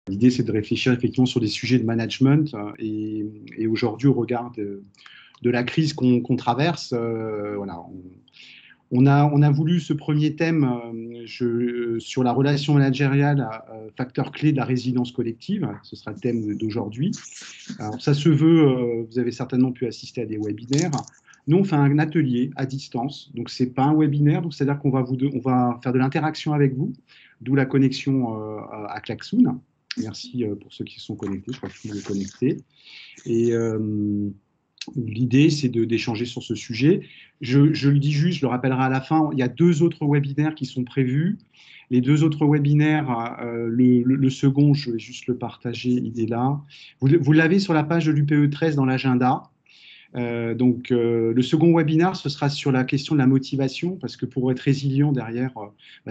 L'idée, c'est de réfléchir effectivement sur des sujets de management et aujourd'hui, au regard de la crise qu'on traverse, voilà, on a voulu ce premier thème sur la relation managériale, facteur clé de la résilience collective. Ce sera le thème d'aujourd'hui. Alors, ça se veut, vous avez certainement pu assister à des webinaires. Nous, on fait un atelier à distance, donc ce n'est pas un webinaire, donc c'est-à-dire qu'on va, on va faire de l'interaction avec vous, d'où la connexion à Klaxoon. Merci pour ceux qui sont connectés, je crois que tout le monde est connecté. Et l'idée, c'est d'échanger sur ce sujet. Je le dis juste, je le rappellerai à la fin, il y a 2 autres webinaires qui sont prévus. Les 2 autres webinaires, le second, je vais juste le partager, il est là. Vous l'avez sur la page de l'UPE 13 dans l'agenda. Le second webinaire, ce sera sur la question de la motivation, parce que pour être résilient derrière,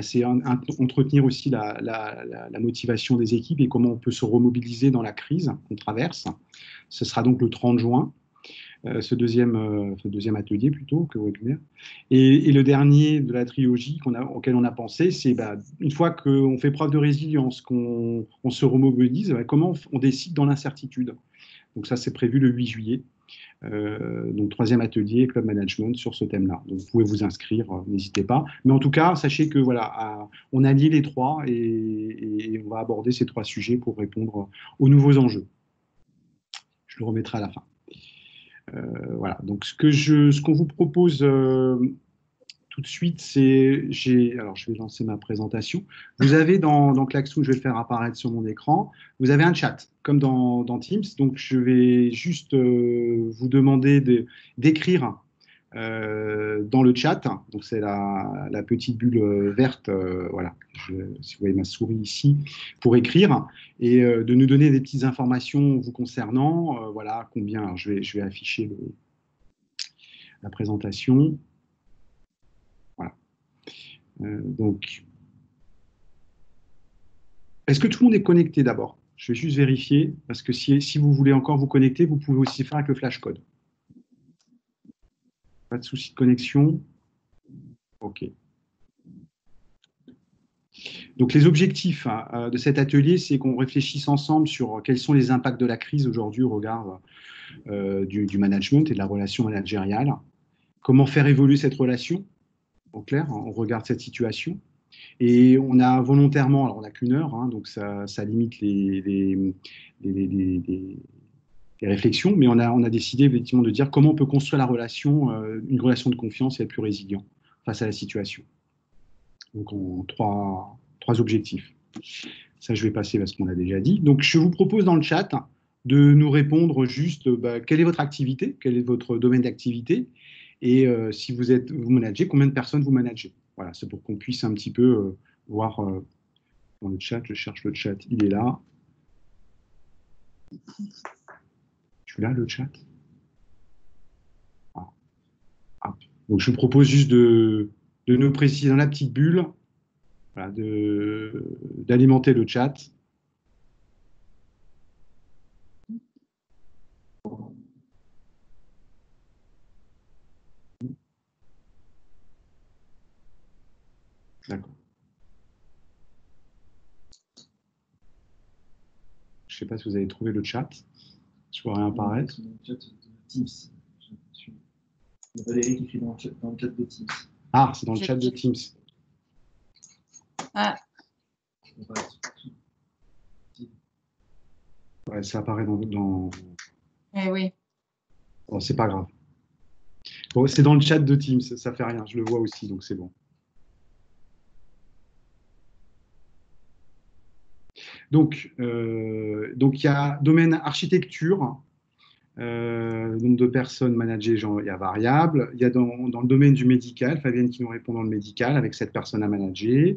c'est entretenir aussi la motivation des équipes et comment on peut se remobiliser dans la crise qu'on traverse. Ce sera donc le 30 juin. Ce deuxième atelier plutôt que webinaire. Et le dernier de la trilogie auquel on a pensé, c'est une fois qu'on fait preuve de résilience, qu'on se remobilise, comment on décide dans l'incertitude. Donc ça, c'est prévu le 8 juillet. Donc 3e atelier Club Management sur ce thème-là. Donc vous pouvez vous inscrire, n'hésitez pas. Mais en tout cas, sachez que voilà, on a lié les 3 et on va aborder ces 3 sujets pour répondre aux nouveaux enjeux. Je le remettrai à la fin. Voilà, donc ce qu'on vous propose tout de suite, c'est, alors je vais lancer ma présentation. Vous avez dans Klaxoon, je vais le faire apparaître sur mon écran, vous avez un chat, comme dans Teams, donc je vais juste vous demander d'écrire dans le chat, donc c'est la petite bulle verte, voilà, si vous voyez ma souris ici, pour écrire et de nous donner des petites informations vous concernant, voilà, combien, alors je vais afficher la présentation, voilà. Donc, est-ce que tout le monde est connecté d'abord? Je vais juste vérifier, parce que si vous voulez encore vous connecter, vous pouvez aussi faire avec le flashcode. Pas de souci de connexion? OK. Donc, les objectifs de cet atelier, c'est qu'on réfléchisse ensemble sur quels sont les impacts de la crise aujourd'hui au regard du management et de la relation managériale. Comment faire évoluer cette relation, au clair, au regard de cette situation. Et on a volontairement, alors on n'a qu'1 heure, donc ça limite les réflexions, mais on a décidé effectivement de dire comment on peut construire la relation, une relation de confiance et être plus résilient face à la situation. Donc, en trois objectifs. Ça, je vais passer parce qu'on l'a déjà dit. Donc, je vous propose dans le chat de nous répondre juste quelle est votre activité, quel est votre domaine d'activité, et si vous managez, combien de personnes vous managez. Voilà, c'est pour qu'on puisse un petit peu voir dans le chat. Je cherche le chat, il est là. Je suis là, le chat. Ah. Donc, je vous propose juste de nous préciser dans la petite bulle, voilà, d'alimenter le chat. D'accord. Je ne sais pas si vous avez trouvé le chat. Je vois rien apparaître. Dans le chat de Teams. Il y a Valérie qui écrit dans le chat de Teams. Ah, c'est dans le chat de Teams. Ah. Ouais, ça apparaît dans... Eh oui. Bon, c'est pas grave. Bon, c'est dans le chat de Teams, ça fait rien. Je le vois aussi, donc c'est bon. Donc, il y a domaine architecture, nombre de personnes managées, il y a variable. Il y a dans le domaine du médical, Fabienne qui nous répond dans le médical, avec 7 personnes à manager.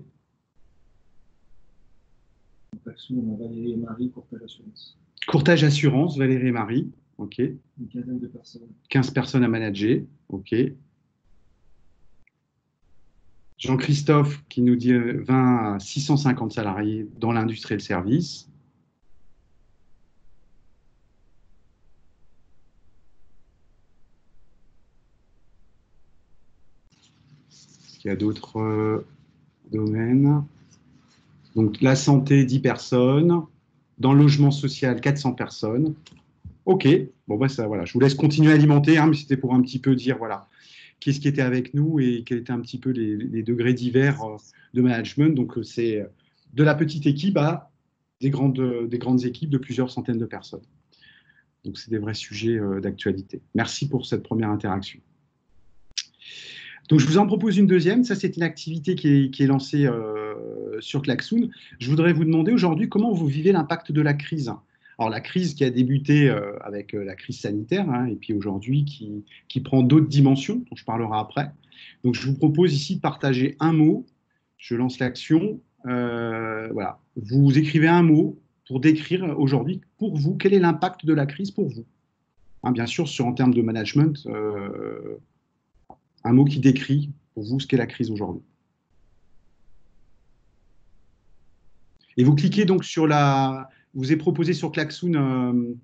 On a Valérie et Marie, courtage assurance. Courtage assurance, Valérie et Marie, OK. Une quinzaine de personnes. 15 personnes à manager, OK. Jean-Christophe qui nous dit 20 à 650 salariés dans l'industrie et le service. Il y a d'autres domaines. Donc, la santé, 10 personnes. Dans le logement social, 400 personnes. OK, bon, bah, ça, voilà. Je vous laisse continuer à alimenter, hein, mais c'était pour un petit peu dire, voilà, qu'est-ce qui était avec nous et quels étaient un petit peu les degrés divers de management. Donc, c'est de la petite équipe à des grandes équipes de plusieurs centaines de personnes. Donc, c'est des vrais sujets d'actualité. Merci pour cette première interaction. Donc, je vous en propose une deuxième. Ça, c'est une activité qui est lancée sur Klaxoon. Je voudrais vous demander aujourd'hui comment vous vivez l'impact de la crise. Alors, la crise qui a débuté avec la crise sanitaire, hein, et puis aujourd'hui qui prend d'autres dimensions, dont je parlerai après. Donc, je vous propose ici de partager un mot. Je lance l'action. Voilà. Vous écrivez un mot pour décrire aujourd'hui, pour vous, quel est l'impact de la crise pour vous. Hein, bien sûr, en termes de management, un mot qui décrit pour vous ce qu'est la crise aujourd'hui. Et vous cliquez donc sur vous est proposé sur Klaxoon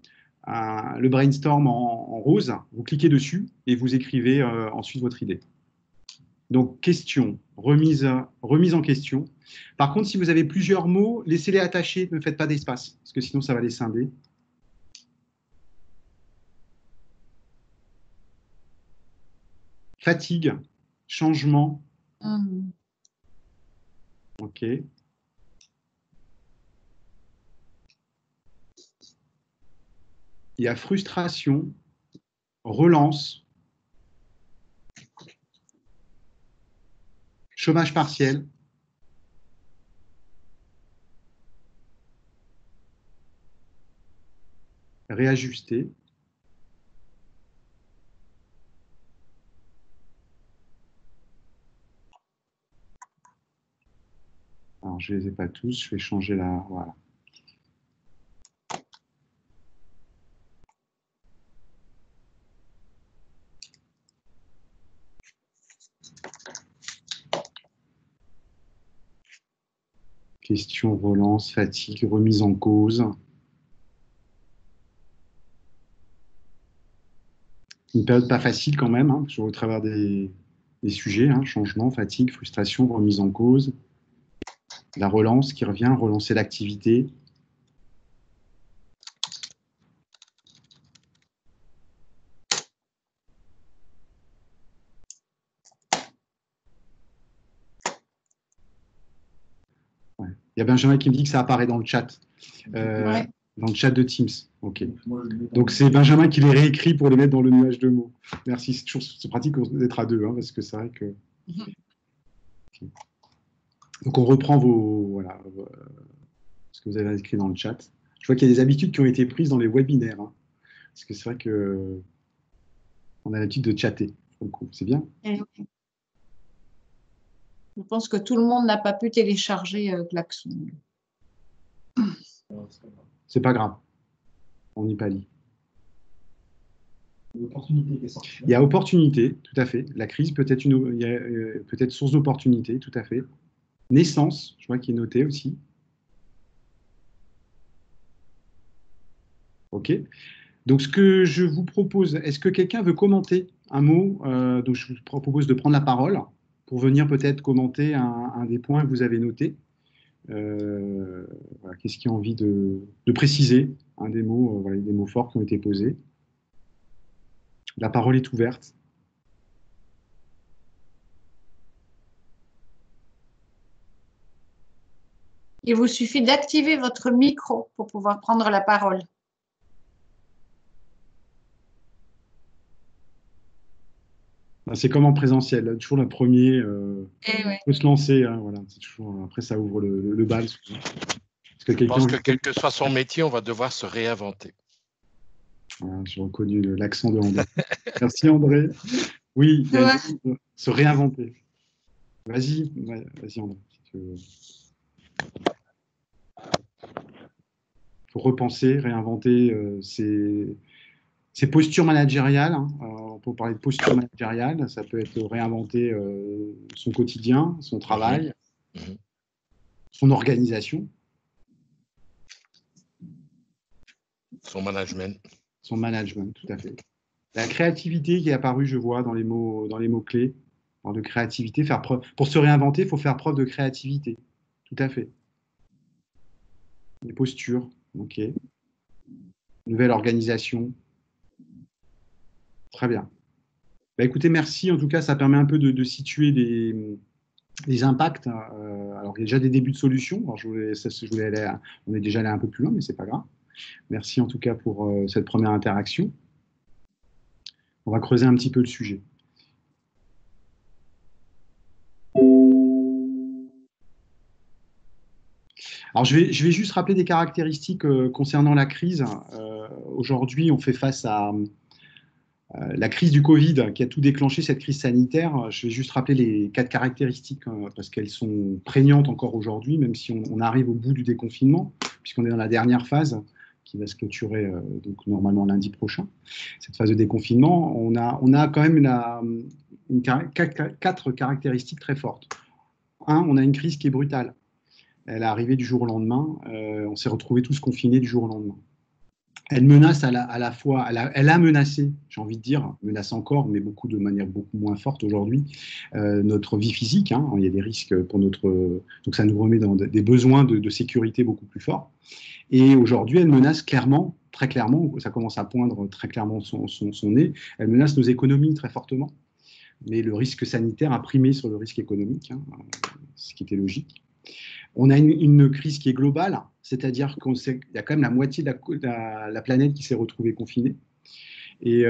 le brainstorm en rose. Vous cliquez dessus et vous écrivez ensuite votre idée. Donc, question, remise en question. Par contre, si vous avez plusieurs mots, laissez-les attachés, ne faites pas d'espace, parce que sinon, ça va les scinder. Fatigue, changement. OK. Il y a frustration, relance, chômage partiel, réajuster, alors je ne les ai pas tous, je vais changer la... Voilà. Question, relance, fatigue, remise en cause. Une période pas facile quand même, hein, au travers des sujets, hein, changement, fatigue, frustration, remise en cause. La relance qui revient, relancer l'activité. Ouais. Il y a Benjamin qui me dit que ça apparaît dans le chat. Ouais. Dans le chat de Teams. OK. Donc, c'est Benjamin qui les réécrit pour les mettre dans le nuage de mots. Merci. C'est pratique d'être à deux, hein, parce que c'est vrai que... Okay. Donc, on reprend voilà, ce que vous avez écrit dans le chat. Je vois qu'il y a des habitudes qui ont été prises dans les webinaires. Hein, parce que c'est vrai que on a l'habitude de chatter. C'est bien. Je pense que tout le monde n'a pas pu télécharger Klaxoon. C'est pas grave. On y pallie. Il y a opportunité, tout à fait. La crise peut être peut-être source d'opportunité, tout à fait. Naissance, je vois qu'il est noté aussi. OK. Donc, ce que je vous propose, est-ce que quelqu'un veut commenter un mot donc je vous propose de prendre la parole pour venir peut-être commenter un des points que vous avez notés. Voilà, qu'est-ce qui a envie de préciser un des mots, voilà, des mots forts qui ont été posés. La parole est ouverte. Il vous suffit d'activer votre micro pour pouvoir prendre la parole. C'est comme en présentiel, là, toujours le premier. Ouais. Faut se lancer, hein, voilà. C'est toujours, après, ça ouvre le bal. Je pense que quel que soit son métier, on va devoir se réinventer. Voilà, j'ai reconnu l'accent de André. Merci André. Oui, il y a se réinventer. Vas-y, vas-y André. Si tu veux. Faut repenser, réinventer ces postures managériales. Hein. On peut parler de posture managériale. Ça peut être réinventer son quotidien, son travail, son organisation. Son management. Son management, tout à fait. La créativité qui est apparue, je vois, dans les mots-clés. De créativité, pour se réinventer, il faut faire preuve de créativité. Tout à fait. Les postures, Ok. Nouvelle organisation. Très bien. Bah, écoutez, merci. En tout cas, ça permet un peu de situer les impacts. Alors, il y a déjà des débuts de solutions. Alors, on est déjà allé un peu plus loin, mais ce n'est pas grave. Merci en tout cas pour cette première interaction. On va creuser un petit peu le sujet. Alors, je vais juste rappeler des caractéristiques concernant la crise. Aujourd'hui, on fait face à la crise du Covid qui a tout déclenché, cette crise sanitaire. Je vais juste rappeler les 4 caractéristiques parce qu'elles sont prégnantes encore aujourd'hui, même si on arrive au bout du déconfinement, puisqu'on est dans la dernière phase qui va se clôturer donc normalement lundi prochain. Cette phase de déconfinement, on a quand même 4 caractéristiques très fortes. On a une crise qui est brutale. Elle est arrivée du jour au lendemain. On s'est retrouvés tous confinés du jour au lendemain. Elle menace à la fois, elle a menacé, j'ai envie de dire, menace encore, mais de manière beaucoup moins forte aujourd'hui, notre vie physique. Il y a des risques pour donc ça nous remet dans des besoins de sécurité beaucoup plus forts. Et aujourd'hui, elle menace clairement, très clairement, ça commence à poindre très clairement son nez, elle menace nos économies très fortement. Mais le risque sanitaire a primé sur le risque économique, ce qui était logique. On a une crise qui est globale, c'est-à-dire qu'il y a quand même la moitié de la planète qui s'est retrouvée confinée. Et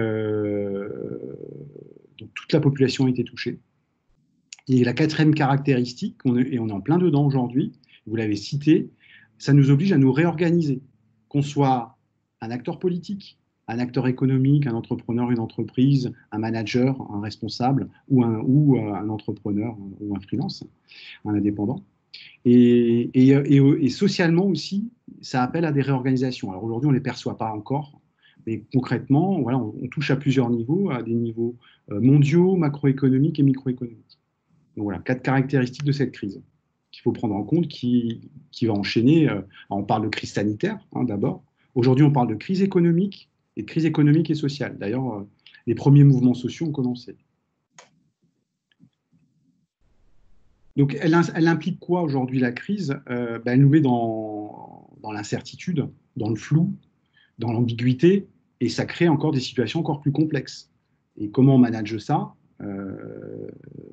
donc toute la population a été touchée. Et la 4e caractéristique, et on est en plein dedans aujourd'hui, vous l'avez cité, ça nous oblige à nous réorganiser, qu'on soit un acteur politique, un acteur économique, un entrepreneur, une entreprise, un manager, un responsable, ou un entrepreneur, ou un freelance, un indépendant. Et socialement aussi, ça appelle à des réorganisations. Alors aujourd'hui, on ne les perçoit pas encore, mais concrètement, voilà, on touche à plusieurs niveaux, à des niveaux mondiaux, macroéconomiques et microéconomiques. Donc voilà, 4 caractéristiques de cette crise qu'il faut prendre en compte, qui va enchaîner. On parle de crise sanitaire, d'abord. Aujourd'hui, on parle de crise économique et sociale. D'ailleurs, les premiers mouvements sociaux ont commencé. Donc, elle implique quoi aujourd'hui, la crise? Elle nous met dans l'incertitude, dans le flou, dans l'ambiguïté, et ça crée encore des situations encore plus complexes. Et comment on manage ça?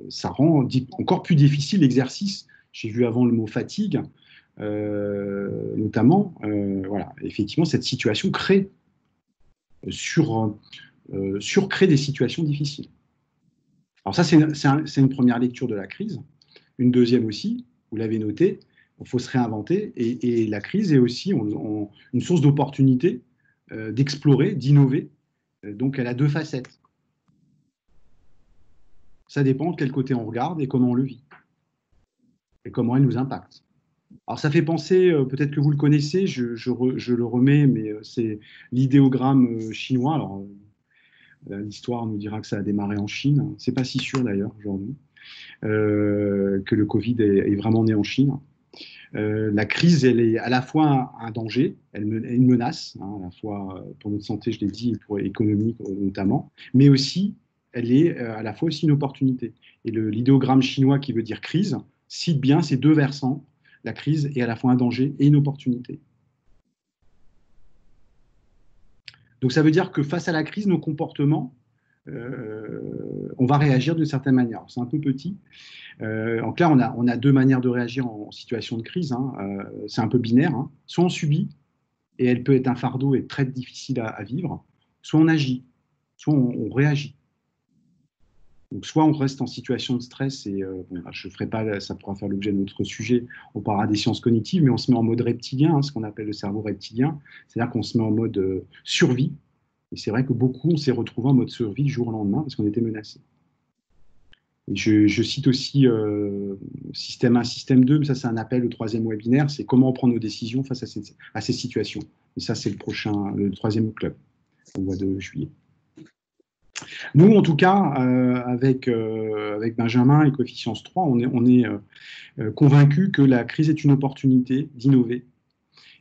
Ça rend encore plus difficile l'exercice. J'ai vu avant le mot fatigue, notamment. Voilà. Effectivement, cette situation crée des situations difficiles. Alors ça, c'est une première lecture de la crise. Une deuxième aussi, vous l'avez noté, il faut se réinventer, et la crise est aussi une source d'opportunité d'explorer, d'innover. Donc elle a 2 facettes. Ça dépend de quel côté on regarde et comment on le vit, et comment elle nous impacte. Alors ça fait penser, peut-être que vous le connaissez, je le remets, mais c'est l'idéogramme chinois. Alors l'histoire nous dira que ça a démarré en Chine, c'est pas si sûr d'ailleurs aujourd'hui. Que le Covid est vraiment né en Chine. La crise, elle est à la fois un danger, une menace, à la fois pour notre santé, je l'ai dit, et pour économique notamment, mais aussi, elle est à la fois aussi une opportunité. Et l'idéogramme chinois qui veut dire crise cite bien ces 2 versants. La crise est à la fois un danger et une opportunité. Donc ça veut dire que face à la crise, nos comportements, on va réagir d'une certaine manière. C'est un peu petit. En clair, on a 2 manières de réagir en situation de crise. C'est un peu binaire. Soit on subit, et elle peut être un fardeau et très difficile à vivre, soit on agit, soit on réagit. Donc, soit on reste en situation de stress, et je ferai pas, ça pourra faire l'objet de notre sujet, on parlera des sciences cognitives, mais on se met en mode reptilien, ce qu'on appelle le cerveau reptilien, c'est-à-dire qu'on se met en mode survie. Et c'est vrai que beaucoup, on s'est retrouvés en mode survie du jour au lendemain parce qu'on était menacés. Et je cite aussi système 1, système 2, mais ça c'est un appel au 3e webinaire, c'est comment on prend nos décisions face à ces situations. Et ça c'est le 3e club, au mois de juillet. Nous, en tout cas, avec Benjamin et Coefficience 3, on est convaincus que la crise est une opportunité d'innover.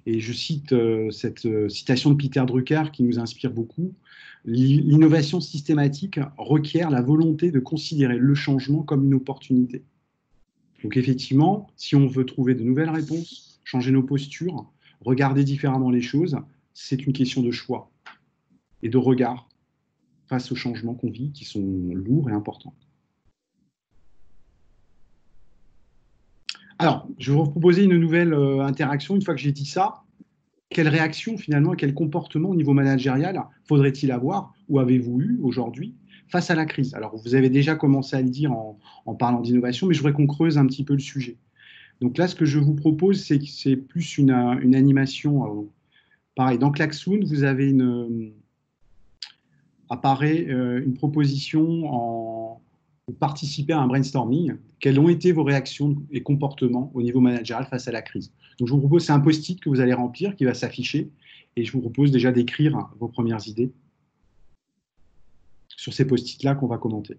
Et je cite cette citation de Peter Drucker qui nous inspire beaucoup. L'innovation systématique requiert la volonté de considérer le changement comme une opportunité. Donc effectivement, si on veut trouver de nouvelles réponses, changer nos postures, regarder différemment les choses, c'est une question de choix et de regard face aux changements qu'on vit, qui sont lourds et importants. Alors, je vais vous proposer une nouvelle interaction. Une fois que j'ai dit ça, quelle réaction finalement, quel comportement au niveau managérial faudrait-il avoir ou avez-vous eu aujourd'hui face à la crise? Alors, vous avez déjà commencé à le dire en parlant d'innovation, mais je voudrais qu'on creuse un petit peu le sujet. Donc là, ce que je vous propose, c'est plus une animation. Pareil, dans Klaxoon, vous avez apparaît une proposition de participer à un brainstorming. Quelles ont été vos réactions et comportements au niveau managérial face à la crise? Donc je vous propose, c'est un post-it que vous allez remplir, qui va s'afficher, et je vous propose déjà d'écrire vos premières idées sur ces post-it-là qu'on va commenter.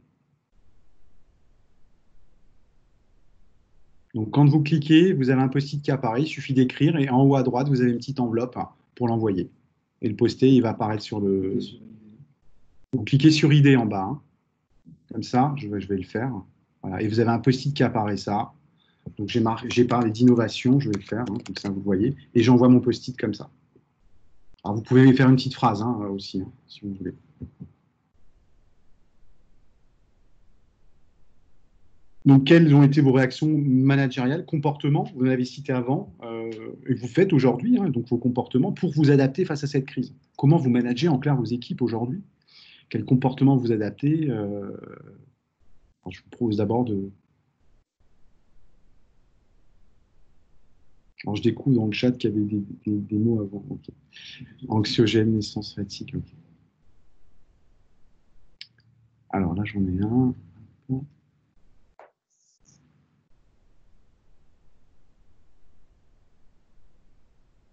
Donc quand vous cliquez, vous avez un post-it qui apparaît, il suffit d'écrire, et en haut à droite, vous avez une petite enveloppe pour l'envoyer. Et le poster, il va apparaître sur le... Vous cliquez sur idée en bas, hein. Comme ça, je vais le faire. Voilà. Et vous avez un post-it qui apparaît ça. Donc j'ai parlé d'innovation, je vais le faire, hein, comme ça vous le voyez. Et j'envoie mon post-it comme ça. Alors vous pouvez faire une petite phrase aussi, hein, si vous voulez. Donc quelles ont été vos réactions managériales, comportements, vous l'avez cité avant, et vous faites aujourd'hui, hein, donc vos comportements pour vous adapter face à cette crise. Comment vous managez en clair vos équipes aujourd'hui? Quel comportement vous adaptez? Je vous propose d'abord de... Alors, je découvre dans le chat qu'il y avait des mots avant. Okay. Anxiogène, naissance, fatigue. Okay. Alors là, j'en ai un.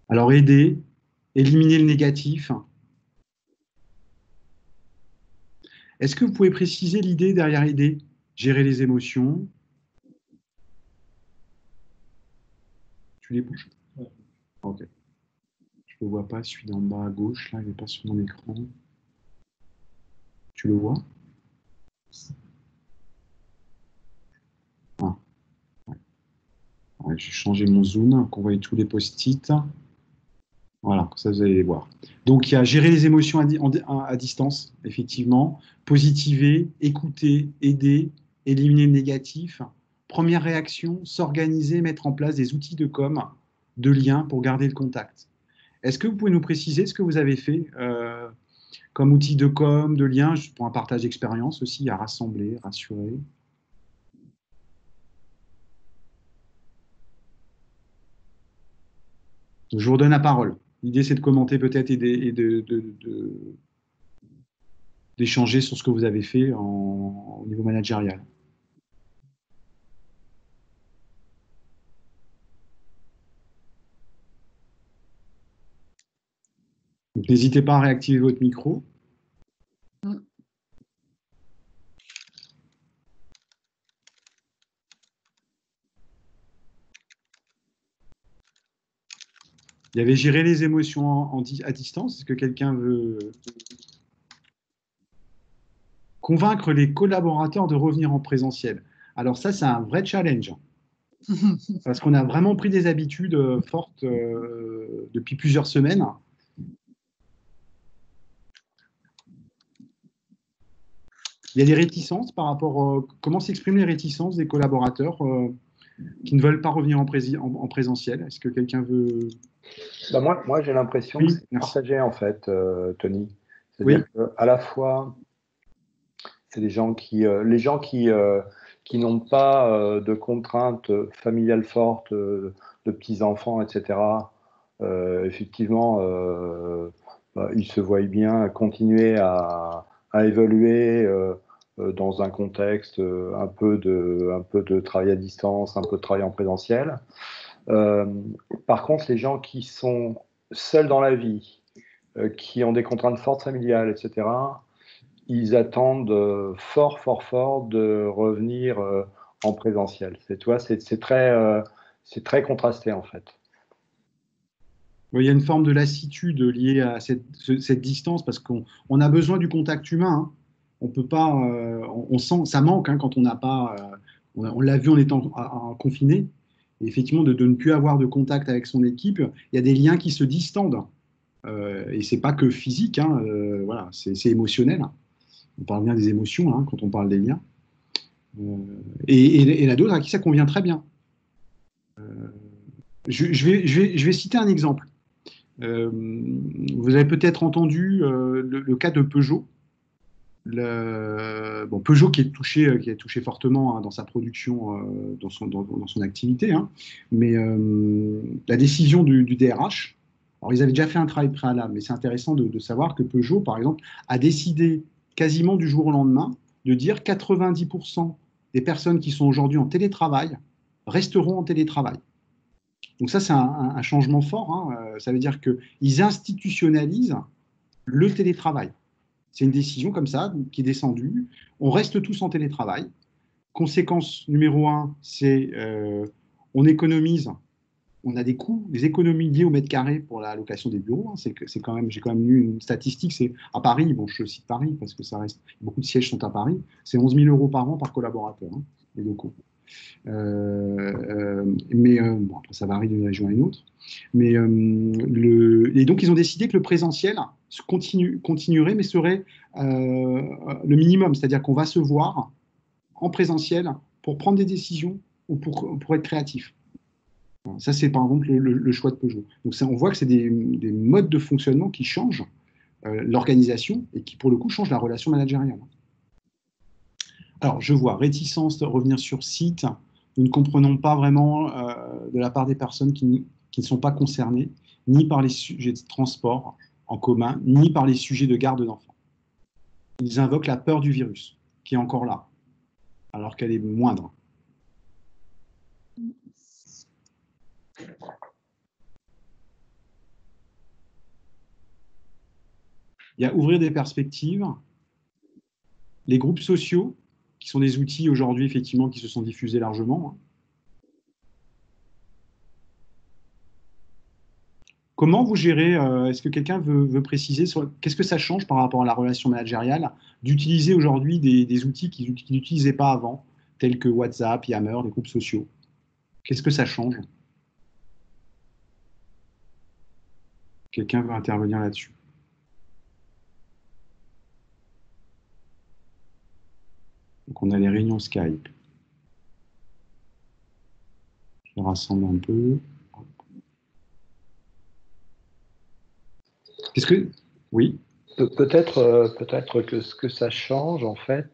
Alors, aider, éliminer le négatif. Est-ce que vous pouvez préciser l'idée derrière aider? Gérer les émotions. Tu les bouges? Ok. Je ne le vois pas, celui d'en bas à gauche, là, il n'est pas sur mon écran. Tu le vois? Ah. Ouais. Ouais, j'ai changé mon zoom, qu'on voit tous les post-it. Voilà, ça vous allez les voir. Donc, il y a gérer les émotions à distance, effectivement, positiver, écouter, aider, éliminer le négatif. Première réaction, s'organiser, mettre en place des outils de com, de lien pour garder le contact. Est-ce que vous pouvez nous préciser ce que vous avez fait comme outil de com, de lien, pour un partage d'expérience aussi, à rassembler, rassurer? Je vous redonne la parole. L'idée, c'est de commenter peut-être et d'échanger sur ce que vous avez fait au niveau managérial. N'hésitez pas à réactiver votre micro. Il y avait gérer les émotions à distance. Est-ce que quelqu'un veut convaincre les collaborateurs de revenir en présentiel? Alors ça, c'est un vrai challenge. Parce qu'on a vraiment pris des habitudes fortes depuis plusieurs semaines. Il y a des réticences par rapport... comment s'expriment les réticences des collaborateurs qui ne veulent pas revenir en présentiel? Est-ce que quelqu'un veut... Moi j'ai l'impression que c'est partagé en fait, Tony. C'est-à-dire qu'à la fois, c'est les gens qui n'ont pas de contraintes familiales fortes, de petits-enfants, etc. Effectivement, ils se voient bien continuer à évoluer dans un contexte un peu de travail à distance, un peu de travail en présentiel. Par contre, les gens qui sont seuls dans la vie, qui ont des contraintes fortes familiales, etc., ils attendent fort de revenir en présentiel. C'est très contrasté en fait. Il y a une forme de lassitude liée à cette distance parce qu'on a besoin du contact humain. Hein. On peut pas, on sent, ça manque hein, quand on n'a pas. On l'a vu en étant confiné. Et effectivement, de ne plus avoir de contact avec son équipe, il y a des liens qui se distendent. Et c'est pas que physique, hein, voilà, c'est émotionnel. On parle bien des émotions hein, quand on parle des liens. Et la dose à qui ça convient très bien. Je vais citer un exemple. Vous avez peut-être entendu le cas de Peugeot. Peugeot qui a touché fortement hein, dans sa production, dans son activité, hein, mais la décision du DRH, alors ils avaient déjà fait un travail préalable, mais c'est intéressant de savoir que Peugeot, par exemple, a décidé quasiment du jour au lendemain de dire 90% des personnes qui sont aujourd'hui en télétravail resteront en télétravail. Donc ça, c'est un changement fort. Hein. Ça veut dire qu'ils institutionnalisent le télétravail. C'est une décision comme ça qui est descendue. On reste tous en télétravail. Conséquence numéro 1, c'est on économise. On a des coûts, des économies liées au mètre carré pour la location des bureaux. Hein. J'ai quand même lu une statistique. C'est à Paris. Bon, je cite Paris parce que ça reste. Beaucoup de sièges sont à Paris. C'est 11 000 € par an par collaborateur, hein, les locaux. Bon, après, ça varie d'une région à une autre. Mais et donc, ils ont décidé que le présentiel continuerait, mais serait le minimum. C'est-à-dire qu'on va se voir en présentiel pour prendre des décisions ou pour être créatif. Ça, c'est par exemple le choix de Peugeot. Donc, on voit que c'est des modes de fonctionnement qui changent l'organisation et qui, pour le coup, changent la relation managériale. Alors, je vois réticence de revenir sur site. Nous ne comprenons pas vraiment de la part des personnes qui ne sont pas concernées, ni par les sujets de transport en commun, ni par les sujets de garde d'enfants. Ils invoquent la peur du virus, qui est encore là, alors qu'elle est moindre. Il y a ouvrir des perspectives. Les groupes sociaux, qui sont des outils aujourd'hui, effectivement, qui se sont diffusés largement. Comment vous gérez, est-ce que quelqu'un veut préciser qu'est-ce que ça change par rapport à la relation managériale d'utiliser aujourd'hui des outils qu'ils n'utilisaient pas avant, tels que WhatsApp, Yammer, les groupes sociaux? Qu'est-ce que ça change? Quelqu'un veut intervenir là-dessus? Donc, on a les réunions Skype. Je rassemble un peu. Qu'est-ce que... Oui. Peut-être que ce que ça change, en fait,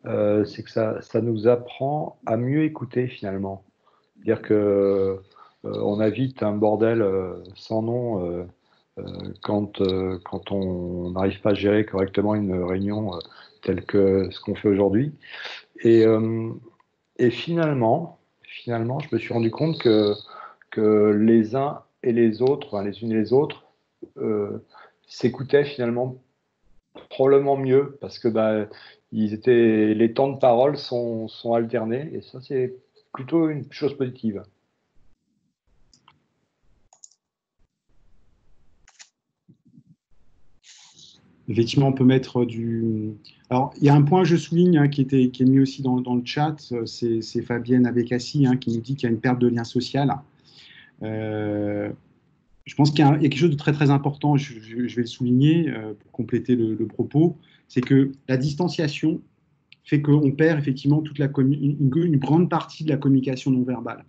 c'est que ça nous apprend à mieux écouter, finalement. C'est-à-dire que on a vite un bordel sans nom quand on n'arrive pas à gérer correctement une réunion telle que ce qu'on fait aujourd'hui. Et finalement, je me suis rendu compte que les uns et les autres, enfin, les unes et les autres, s'écoutaient finalement probablement mieux parce que les temps de parole sont alternés et ça, c'est plutôt une chose positive. Effectivement, on peut mettre du... Alors, il y a un point que je souligne hein, qui est mis aussi dans le chat, c'est Fabienne Abécassi hein, qui nous dit qu'il y a une perte de lien social. Je pense qu'il y a quelque chose de très très important, je vais le souligner pour compléter le propos, c'est que la distanciation fait qu'on perd effectivement une grande partie de la communication non verbale.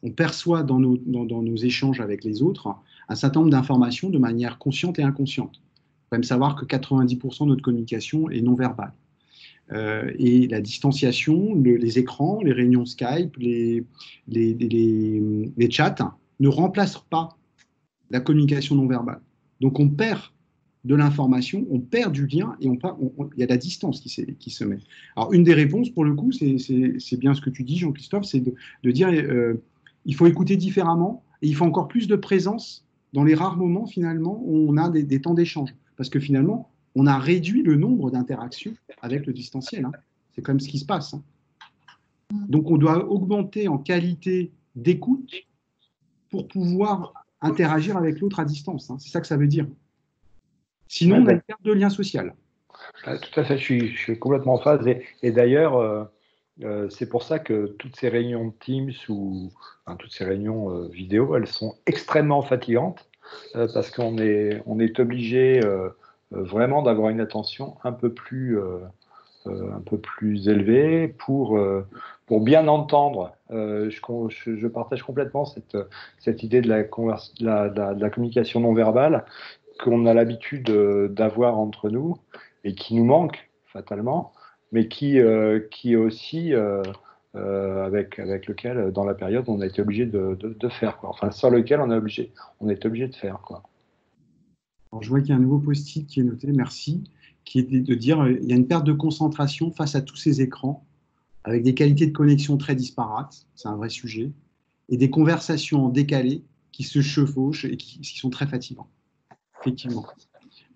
On perçoit dans nos échanges avec les autres un certain nombre d'informations de manière consciente et inconsciente. Il faut même savoir que 90% de notre communication est non verbale. Et la distanciation, les écrans, les réunions Skype, les chats ne remplacent pas la communication non verbale. Donc on perd de l'information, on perd du lien et il y a de la distance qui se met. Alors une des réponses pour le coup, c'est bien ce que tu dis Jean-Christophe, c'est de dire il faut écouter différemment et il faut encore plus de présence dans les rares moments finalement où on a des temps d'échange. Parce que finalement, on a réduit le nombre d'interactions avec le distanciel. Hein. C'est quand même ce qui se passe. Hein. Donc on doit augmenter en qualité d'écoute pour pouvoir interagir avec l'autre à distance. Hein. C'est ça que ça veut dire. Sinon, on a une perte de lien social. Tout à fait, je suis complètement en phase. Et d'ailleurs, c'est pour ça que toutes ces réunions de Teams ou toutes ces réunions vidéo, elles sont extrêmement fatigantes parce qu'on est obligé vraiment d'avoir une attention un peu plus élevée pour bien entendre. Je partage complètement cette idée de la communication non verbale qu'on a l'habitude d'avoir entre nous et qui nous manque fatalement, mais qui est aussi avec lequel, dans la période, on a été obligé de faire, quoi. Enfin, sur lequel on est obligé de faire, quoi. Alors, je vois qu'il y a un nouveau post-it qui est noté, merci, qui est de dire il y a une perte de concentration face à tous ces écrans, avec des qualités de connexion très disparates, c'est un vrai sujet, et des conversations en décalé qui se chevauchent et qui sont très fatigants. Effectivement.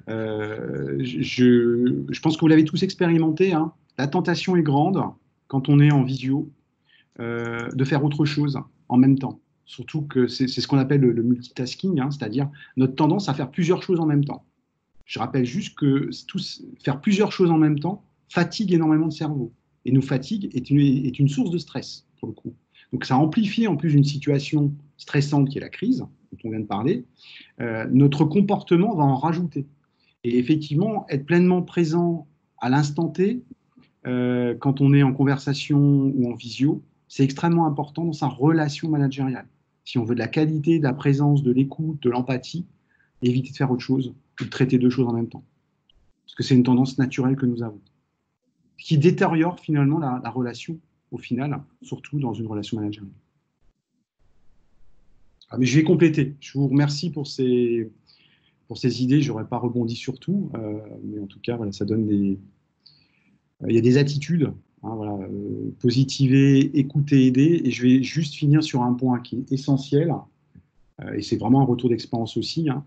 Je pense que vous l'avez tous expérimenté, hein. La tentation est grande, quand on est en visio, de faire autre chose en même temps. Surtout que c'est ce qu'on appelle le multitasking, hein, c'est-à-dire notre tendance à faire plusieurs choses en même temps. Je rappelle juste que faire plusieurs choses en même temps fatigue énormément le cerveau. Et nous fatigue est une source de stress, pour le coup. Donc ça amplifie en plus une situation stressante qui est la crise, dont on vient de parler. Notre comportement va en rajouter. Et effectivement, être pleinement présent à l'instant T, quand on est en conversation ou en visio, c'est extrêmement important dans sa relation managériale. Si on veut de la qualité, de la présence, de l'écoute, de l'empathie, éviter de faire autre chose que de traiter deux choses en même temps. Parce que c'est une tendance naturelle que nous avons, qui détériore finalement la relation, au final, surtout dans une relation managériale. Ah, mais je vais compléter. Je vous remercie pour ces idées. Je n'aurais pas rebondi sur tout, mais en tout cas, voilà, ça donne des... Il y a des attitudes, hein, voilà, positiver, écouter, aider. Et je vais juste finir sur un point qui est essentiel, et c'est vraiment un retour d'expérience aussi, hein.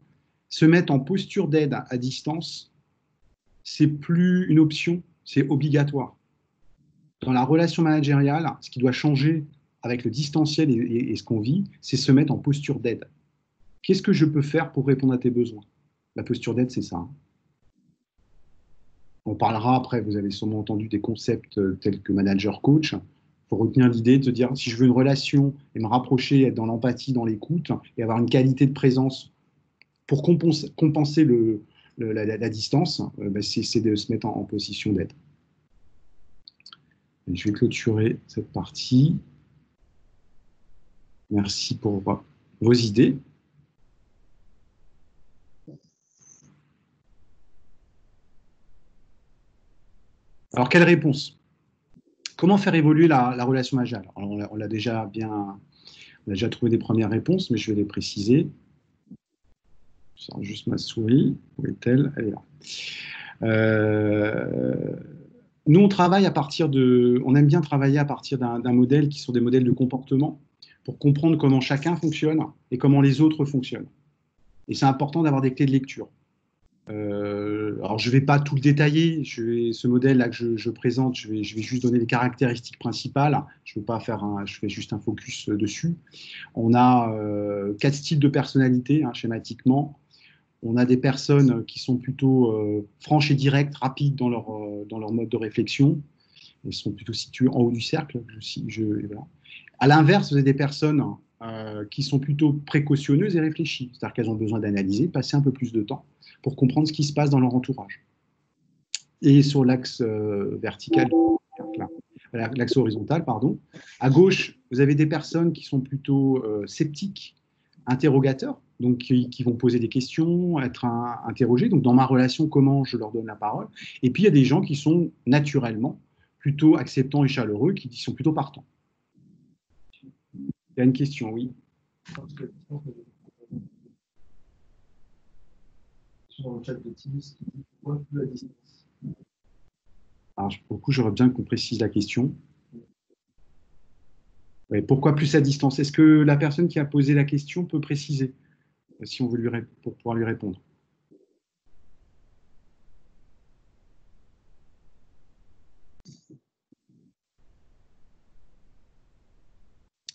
Se mettre en posture d'aide à distance, c'est plus une option, c'est obligatoire. Dans la relation managériale, ce qui doit changer avec le distanciel et ce qu'on vit, c'est se mettre en posture d'aide. Qu'est-ce que je peux faire pour répondre à tes besoins? La posture d'aide, c'est ça, hein. On parlera après, vous avez sûrement entendu des concepts tels que manager coach. Il faut retenir l'idée de se dire, si je veux une relation et me rapprocher, être dans l'empathie, dans l'écoute, et avoir une qualité de présence pour compenser la distance, c'est de se mettre en position d'aide. Je vais clôturer cette partie. Merci pour vos idées. Alors, quelle réponse? Comment faire évoluer la relation managériale? On a déjà trouvé des premières réponses, mais je vais les préciser. Je sors juste ma souris. Où est-elle? Elle est là. Nous, on aime bien travailler à partir d'un modèle qui sont des modèles de comportement pour comprendre comment chacun fonctionne et comment les autres fonctionnent. Et c'est important d'avoir des clés de lecture. Alors, je ne vais pas tout le détailler. Ce modèle-là que je présente, je vais juste donner les caractéristiques principales. Je fais juste un focus dessus. On a 4 styles de personnalité, hein, schématiquement. On a des personnes qui sont plutôt franches et directes, rapides dans leur mode de réflexion. Elles sont plutôt situées en haut du cercle. Voilà. À l'inverse, vous avez des personnes qui sont plutôt précautionneuses et réfléchies. C'est-à-dire qu'elles ont besoin d'analyser, passer un peu plus de temps pour comprendre ce qui se passe dans leur entourage. Et sur l'axe vertical, l'axe horizontal, pardon, à gauche, vous avez des personnes qui sont plutôt sceptiques, interrogateurs, donc qui vont poser des questions, être interrogés. Donc, dans ma relation, comment je leur donne la parole? Et puis, il y a des gens qui sont naturellement plutôt acceptants et chaleureux, qui sont plutôt partants. Il y a une question, oui. Sur le chat de Teams, qui dit pourquoi plus à distance? Alors, pour le coup, j'aurais bien qu'on précise la question. Ouais, pourquoi plus à distance? Est-ce que la personne qui a posé la question peut préciser, si on veut pour pouvoir lui répondre?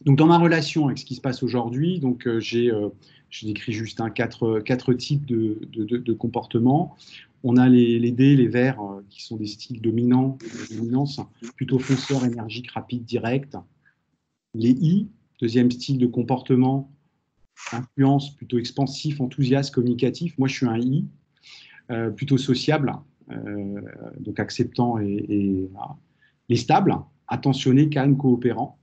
Donc, dans ma relation avec ce qui se passe aujourd'hui, j'ai décrit juste quatre types de comportements. On a les D, les verts, qui sont des styles dominants, dominance, plutôt fonceurs, énergiques, rapides, directs. Les I, deuxième style de comportement, influence, plutôt expansif, enthousiaste, communicatif. Moi, je suis un I, plutôt sociable, donc acceptant et les stables, attentionné, calme, coopérant,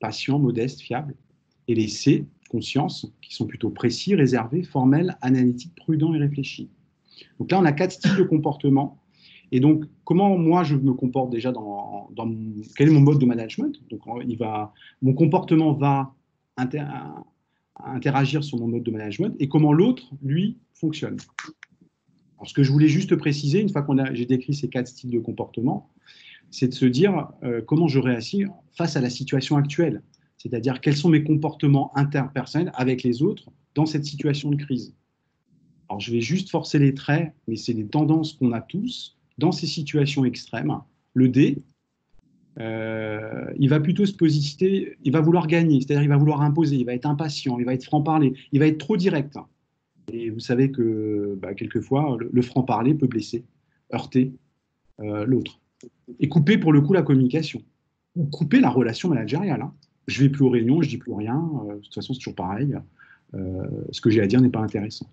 patient, modeste, fiable. Et les C, conscience, qui sont plutôt précis, réservés, formels, analytiques, prudents et réfléchis. Donc là, on a 4 styles de comportement. Et donc, comment moi, je me comporte déjà quel est mon mode de management? Donc, mon comportement va interagir sur mon mode de management et comment l'autre, lui, fonctionne. Alors, ce que je voulais juste préciser, une fois j'ai décrit ces 4 styles de comportement, c'est de se dire comment je réagis face à la situation actuelle. C'est-à-dire quels sont mes comportements interpersonnels avec les autres dans cette situation de crise. Alors, je vais juste forcer les traits, mais c'est des tendances qu'on a tous dans ces situations extrêmes. Le D, il va plutôt se positionner, il va vouloir gagner, c'est-à-dire il va vouloir imposer, il va être impatient, il va être franc-parler, il va être trop direct. Et vous savez que quelquefois, le franc-parler peut blesser, heurter l'autre. Et couper pour le coup la communication, ou couper la relation managériale. Je ne vais plus aux réunions, je ne dis plus rien, de toute façon c'est toujours pareil, ce que j'ai à dire n'est pas intéressant.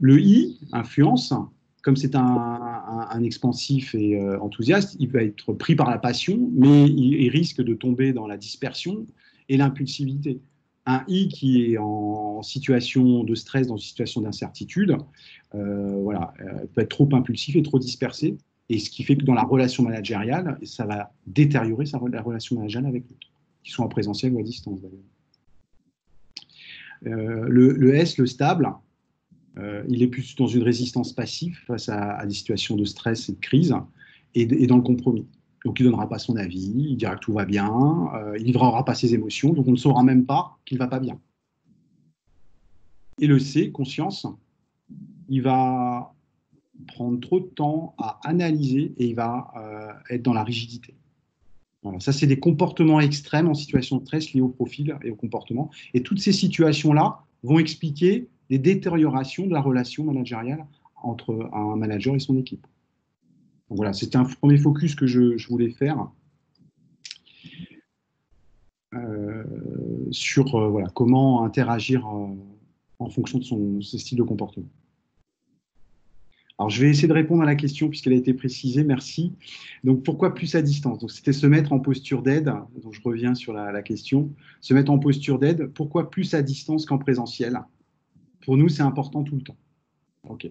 Le I, influence, comme c'est un expansif et enthousiaste, il va être pris par la passion, mais il risque de tomber dans la dispersion et l'impulsivité. Un I qui est en situation de stress, dans une situation d'incertitude, peut être trop impulsif et trop dispersé, et ce qui fait que dans la relation managériale, ça va détériorer la relation managériale avec l'autre, qu'ils soient en présentiel ou à distance d'ailleurs. Le S, le stable, il est plus dans une résistance passive face à des situations de stress et de crise, et dans le compromis. Donc, il ne donnera pas son avis, il dira que tout va bien, il ne livrera pas ses émotions, donc on ne saura même pas qu'il ne va pas bien. Et le C, conscience, il va prendre trop de temps à analyser et il va être dans la rigidité. Voilà, ça, c'est des comportements extrêmes en situation de stress liés au profil et au comportement. Et toutes ces situations-là vont expliquer des détériorations de la relation managériale entre un manager et son équipe. Donc voilà, c'était un premier focus que je voulais faire sur comment interagir en fonction de ses styles de comportement. Alors, je vais essayer de répondre à la question puisqu'elle a été précisée, merci. Donc, pourquoi plus à distance? Donc, c'était se mettre en posture d'aide, donc je reviens sur la question. Se mettre en posture d'aide, pourquoi plus à distance qu'en présentiel? Pour nous, c'est important tout le temps. Ok.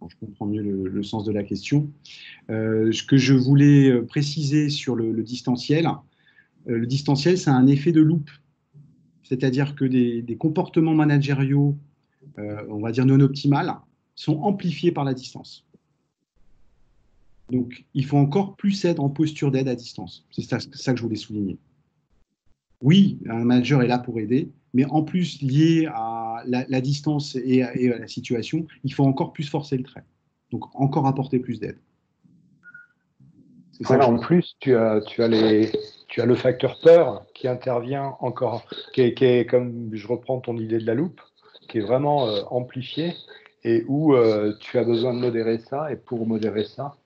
Je comprends mieux le sens de la question. Ce que je voulais préciser sur le distanciel, c'est un effet de loupe. C'est-à-dire que des comportements managériaux, on va dire non optimales, sont amplifiés par la distance. Donc, il faut encore plus être en posture d'aide à distance. C'est ça que je voulais souligner. Oui, un manager est là pour aider, mais en plus, lié à la distance et à la situation, il faut encore plus forcer le trait. Donc, encore apporter plus d'aide. Voilà, en plus, tu as le facteur peur qui intervient encore, qui est, comme je reprends ton idée de la loupe, qui est vraiment amplifié et où tu as besoin de modérer ça. Et pour modérer ça,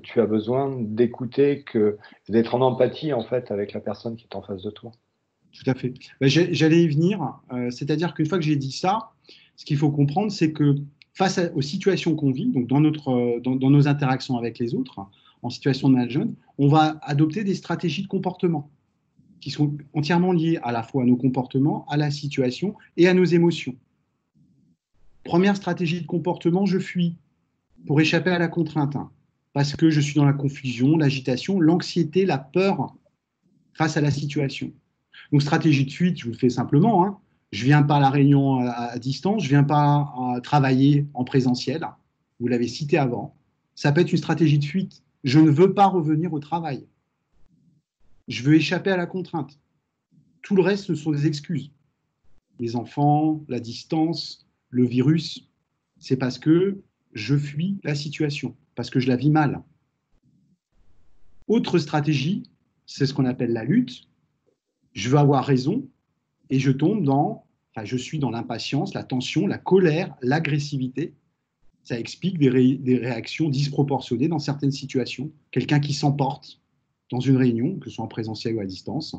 tu as besoin d'écouter, d'être en empathie en fait avec la personne qui est en face de toi. Tout à fait. J'allais y venir. C'est-à-dire qu'une fois que j'ai dit ça, ce qu'il faut comprendre, c'est que face aux situations qu'on vit, donc dans nos interactions avec les autres, en situation de management, on va adopter des stratégies de comportement qui sont entièrement liées à la fois à nos comportements, à la situation et à nos émotions. Première stratégie de comportement, je fuis pour échapper à la contrainte, parce que je suis dans la confusion, l'agitation, l'anxiété, la peur face à la situation. Donc, stratégie de fuite, je vous le fais simplement, je ne viens pas à la réunion à distance, je ne viens pas travailler en présentiel, vous l'avez cité avant. Ça peut être une stratégie de fuite. Je ne veux pas revenir au travail. Je veux échapper à la contrainte. Tout le reste, ce sont des excuses. Les enfants, la distance, le virus, c'est parce que je fuis la situation, parce que je la vis mal. Autre stratégie, c'est ce qu'on appelle la lutte. Je veux avoir raison et je suis dans l'impatience, la tension, la colère, l'agressivité. Ça explique des réactions disproportionnées dans certaines situations. Quelqu'un qui s'emporte dans une réunion, que ce soit en présentiel ou à distance,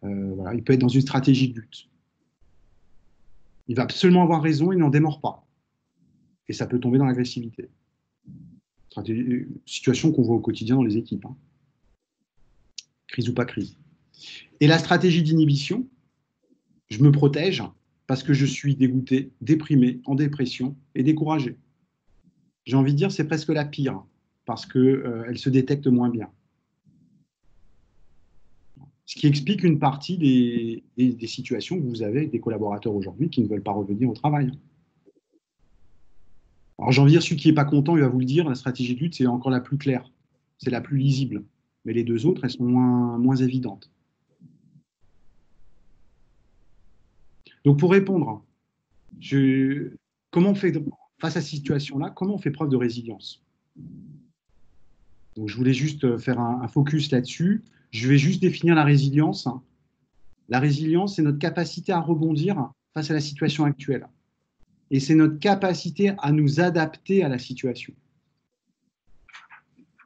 voilà, il peut être dans une stratégie de lutte. Il va absolument avoir raison, il n'en démord pas. Et ça peut tomber dans l'agressivité. Situation qu'on voit au quotidien dans les équipes. Hein. Crise ou pas crise. Et la stratégie d'inhibition, je me protège parce que je suis dégoûté, déprimé, en dépression et découragé. J'ai envie de dire c'est presque la pire parce qu'elle se détecte moins bien. Ce qui explique une partie des situations que vous avez avec des collaborateurs aujourd'hui qui ne veulent pas revenir au travail. Alors j'ai envie de dire, celui qui n'est pas content, il va vous le dire, la stratégie de lutte, c'est encore la plus claire, c'est la plus lisible. Mais les deux autres, elles sont moins évidentes. Donc pour répondre, comment on fait face à cette situation-là, comment on fait preuve de résilience? Donc je voulais juste faire un focus là-dessus. Je vais juste définir la résilience. La résilience, c'est notre capacité à rebondir face à la situation actuelle. Et c'est notre capacité à nous adapter à la situation.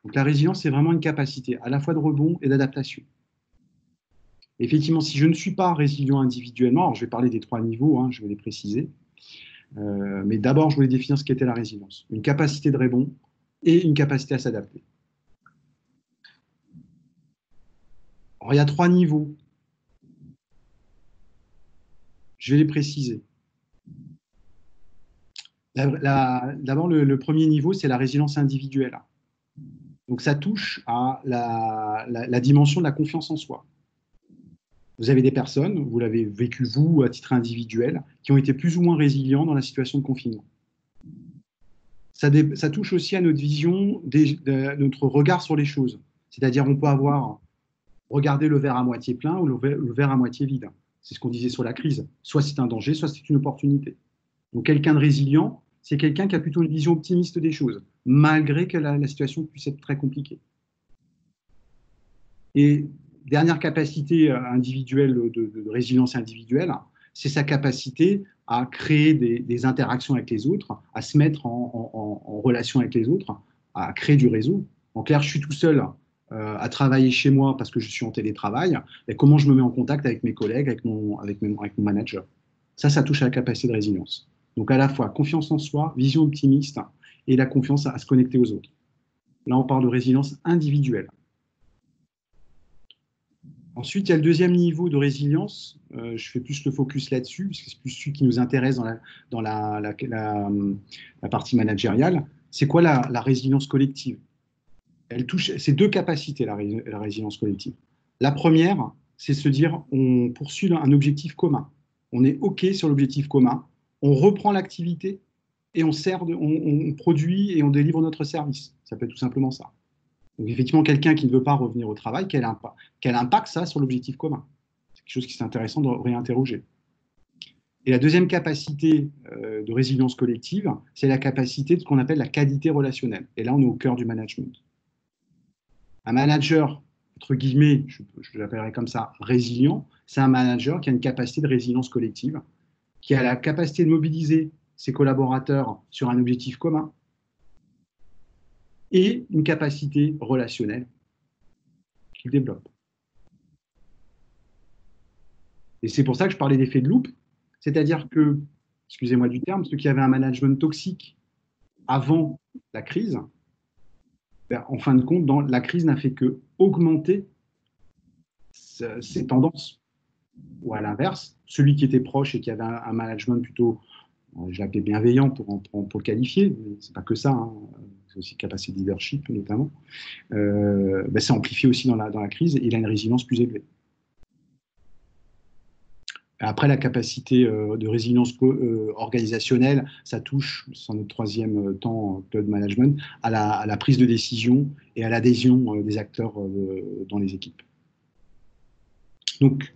Donc la résilience, c'est vraiment une capacité à la fois de rebond et d'adaptation. Effectivement, si je ne suis pas résilient individuellement, alors je vais parler des 3 niveaux, hein, je vais les préciser, mais d'abord, je voulais définir ce qu'était la résilience. Une capacité de rebond et une capacité à s'adapter. Alors, il y a 3 niveaux. Je vais les préciser. D'abord, le premier niveau, c'est la résilience individuelle. Donc, ça touche à la dimension de la confiance en soi. Vous avez des personnes, vous l'avez vécu vous à titre individuel, qui ont été plus ou moins résilients dans la situation de confinement. Ça touche aussi à notre vision, notre regard sur les choses. C'est-à-dire, on peut avoir regardé le verre à moitié plein ou le verre à moitié vide. C'est ce qu'on disait sur la crise. Soit c'est un danger, soit c'est une opportunité. Donc, quelqu'un de résilient, c'est quelqu'un qui a plutôt une vision optimiste des choses, malgré que la situation puisse être très compliquée. Et dernière capacité individuelle de résilience individuelle, c'est sa capacité à créer des interactions avec les autres, à se mettre en relation avec les autres, à créer du réseau. En clair, je suis tout seul à travailler chez moi parce que je suis en télétravail, et comment je me mets en contact avec mes collègues, avec mon manager. Ça touche à la capacité de résilience. Donc à la fois confiance en soi, vision optimiste et la confiance à se connecter aux autres. Là, on parle de résilience individuelle. Ensuite, il y a le deuxième niveau de résilience. Je fais plus le focus là-dessus, parce que c'est plus celui qui nous intéresse dans la partie managériale. C'est quoi la résilience collective? Elle touche ces 2 capacités, la résilience collective. La première, c'est se dire on poursuit un objectif commun. On est OK sur l'objectif commun, on reprend l'activité et on produit et on délivre notre service. Ça peut être tout simplement ça. Donc effectivement, quelqu'un qui ne veut pas revenir au travail, quel impact ça a sur l'objectif commun? C'est quelque chose qui est intéressant de réinterroger. Et la deuxième capacité de résilience collective, c'est la capacité de ce qu'on appelle la qualité relationnelle. Et là, on est au cœur du management. Un manager, entre guillemets, je l'appellerai comme ça, résilient, c'est un manager qui a une capacité de résilience collective, qui a la capacité de mobiliser ses collaborateurs sur un objectif commun, et une capacité relationnelle qu'il développe. Et c'est pour ça que je parlais d'effet de loupe, c'est-à-dire que, excusez-moi du terme, ceux qui avaient un management toxique avant la crise, en fin de compte, la crise n'a fait que augmenter ces tendances. Ou à l'inverse, celui qui était proche et qui avait un management plutôt, je l'appelais bienveillant pour le qualifier, mais c'est pas que ça, hein, c'est aussi capacité de leadership notamment, c'est amplifié aussi dans la crise et il a une résilience plus élevée. Après, la capacité de résilience organisationnelle, ça touche, c'est notre 3e temps cloud management, à la prise de décision et à l'adhésion des acteurs dans les équipes. Donc,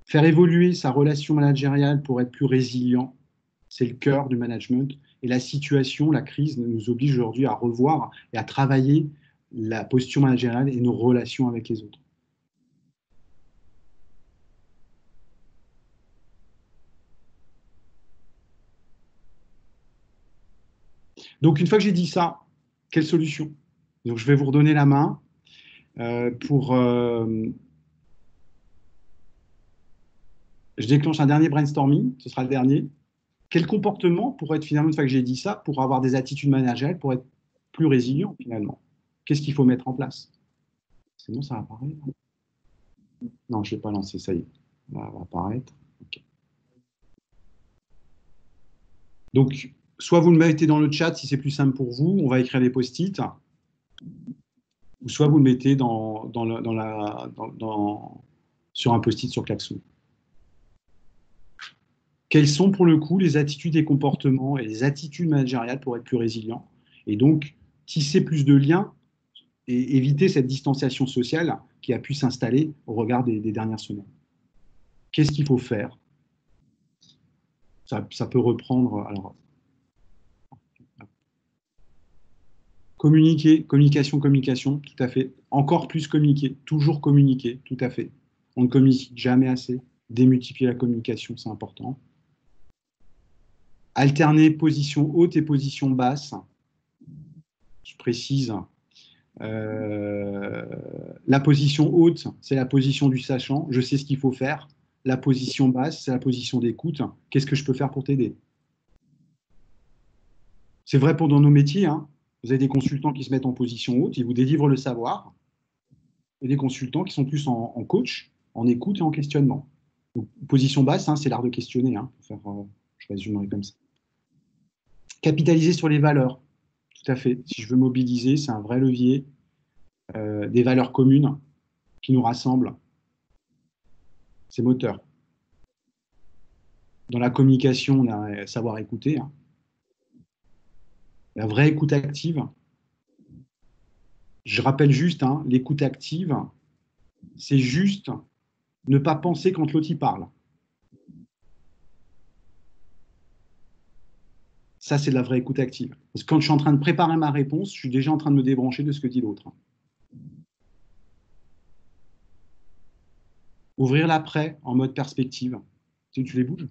faire évoluer sa relation managériale pour être plus résilient, c'est le cœur du management. Et la situation, la crise nous oblige aujourd'hui à revoir et à travailler la posture managériale et nos relations avec les autres. Donc, une fois que j'ai dit ça, quelle solution? Donc, je vais vous redonner la main pour... je déclenche un dernier brainstorming, ce sera le dernier. Quel comportement pour être finalement, une fois que j'ai dit ça, pour avoir des attitudes managériales, pour être plus résilient finalement? Qu'est-ce qu'il faut mettre en place? Sinon, ça va apparaître. Non, je ne vais pas lancer, ça y est. Là, ça va apparaître. Okay. Donc, soit vous le mettez dans le chat si c'est plus simple pour vous, on va écrire les post-it, ou soit vous le mettez sur un post-it sur Klaxon. Quelles sont pour le coup les attitudes et comportements et les attitudes managériales pour être plus résilient et donc tisser plus de liens et éviter cette distanciation sociale qui a pu s'installer au regard des dernières semaines. Qu'est-ce qu'il faut faire? Ça peut reprendre. Alors, communiquer, communication, tout à fait. Encore plus communiquer, toujours communiquer, tout à fait. On ne communique jamais assez. Démultiplier la communication, c'est important. Alterner position haute et position basse. Je précise. La position haute, c'est la position du sachant. Je sais ce qu'il faut faire. La position basse, c'est la position d'écoute. Qu'est-ce que je peux faire pour t'aider? C'est vrai pour dans nos métiers. Hein. Vous avez des consultants qui se mettent en position haute, ils vous délivrent le savoir. Et des consultants qui sont plus en coach, en écoute et en questionnement. Donc, position basse, hein, c'est l'art de questionner. Hein, pour faire, je résumerai comme ça. Capitaliser sur les valeurs. Tout à fait. Si je veux mobiliser, c'est un vrai levier. Des valeurs communes qui nous rassemblent. C'est moteur. Dans la communication, on a savoir écouter. Hein. La vraie écoute active. Je rappelle juste, hein, l'écoute active, c'est juste ne pas penser quand l'autre y parle. Ça, c'est de la vraie écoute active. Parce que quand je suis en train de préparer ma réponse, je suis déjà en train de me débrancher de ce que dit l'autre. Ouvrir l'après en mode perspective. Tu les bouges?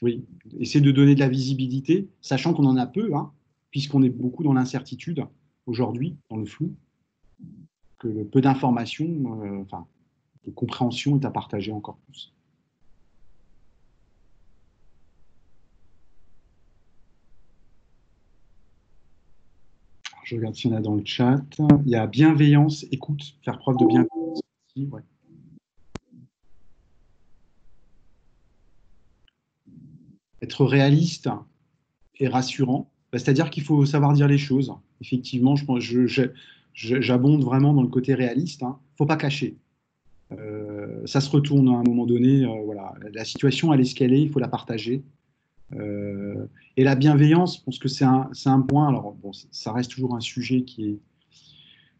Oui. Essayer de donner de la visibilité, sachant qu'on en a peu, hein, puisqu'on est beaucoup dans l'incertitude aujourd'hui, dans le flou, que le peu d'informations, enfin, de compréhension est à partager encore plus. Je regarde s'il y en a dans le chat. Il y a bienveillance, écoute, faire preuve de bienveillance aussi. Ouais. Être réaliste et rassurant, c'est-à-dire qu'il faut savoir dire les choses. Effectivement, j'abonde vraiment dans le côté réaliste. Il ne faut pas cacher. Ça se retourne à un moment donné. Voilà. La situation, elle est ce qu'elle est, il faut la partager. Et la bienveillance, je pense que c'est un point. Alors, bon, ça reste toujours un sujet qui est.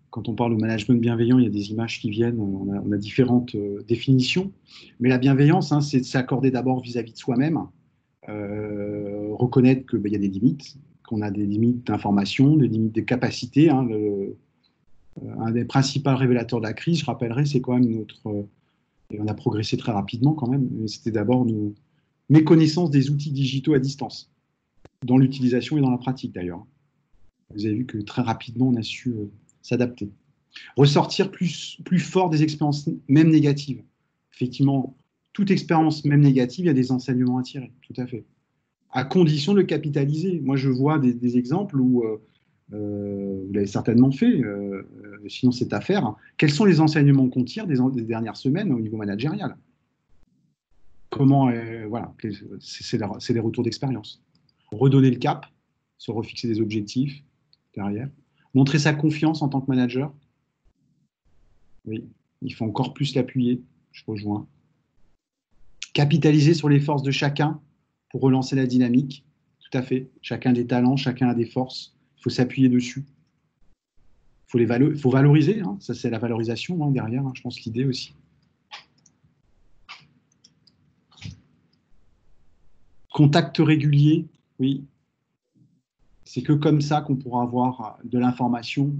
Quand on parle de management bienveillant, il y a des images qui viennent, on a différentes définitions. Mais la bienveillance, hein, c'est de s'accorder d'abord vis-à-vis de soi-même, reconnaître qu'il y a des limites, qu'on a des limites d'information, des limites de capacité. Hein, un des principaux révélateurs de la crise, je rappellerai, c'est quand même et on a progressé très rapidement quand même, mais c'était d'abord nos méconnaissance des outils digitaux à distance, dans l'utilisation et dans la pratique d'ailleurs. Vous avez vu que très rapidement, on a su s'adapter. Ressortir plus fort des expériences même négatives. Effectivement, toute expérience même négative, il y a des enseignements à tirer, tout à fait. À condition de le capitaliser. Moi, je vois des exemples où, vous l'avez certainement fait, sinon c'est à faire. Quels sont les enseignements qu'on tire des dernières semaines au niveau managérial? Comment, voilà, c'est les retours d'expérience. Redonner le cap, se refixer des objectifs derrière. Montrer sa confiance en tant que manager. Oui, il faut encore plus l'appuyer, je rejoins. Capitaliser sur les forces de chacun pour relancer la dynamique. Tout à fait. Chacun a des talents, chacun a des forces. Il faut s'appuyer dessus. Il faut valoriser. Hein. Ça, c'est la valorisation hein, derrière, hein, je pense, l'idée aussi. Contact régulier, oui. C'est que comme ça qu'on pourra avoir de l'information.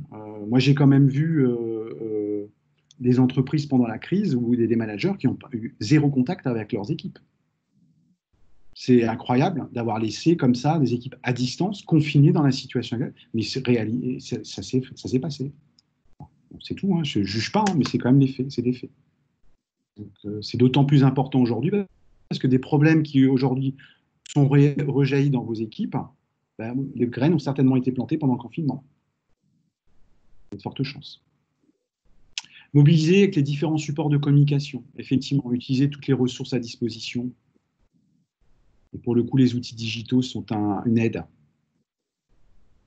Moi, j'ai quand même vu des entreprises pendant la crise ou des managers qui ont eu zéro contact avec leurs équipes. C'est incroyable d'avoir laissé comme ça des équipes à distance, confinées dans la situation actuelle, mais ça s'est passé. C'est tout, hein. Je ne juge pas, hein, mais c'est quand même des faits, c'est des faits. C'est d'autant plus important aujourd'hui parce que des problèmes qui aujourd'hui sont rejaillis dans vos équipes, ben, les graines ont certainement été plantées pendant le confinement. Il y a de fortes chances. Mobiliser avec les différents supports de communication. Effectivement, utiliser toutes les ressources à disposition. Et pour le coup, les outils digitaux sont une aide.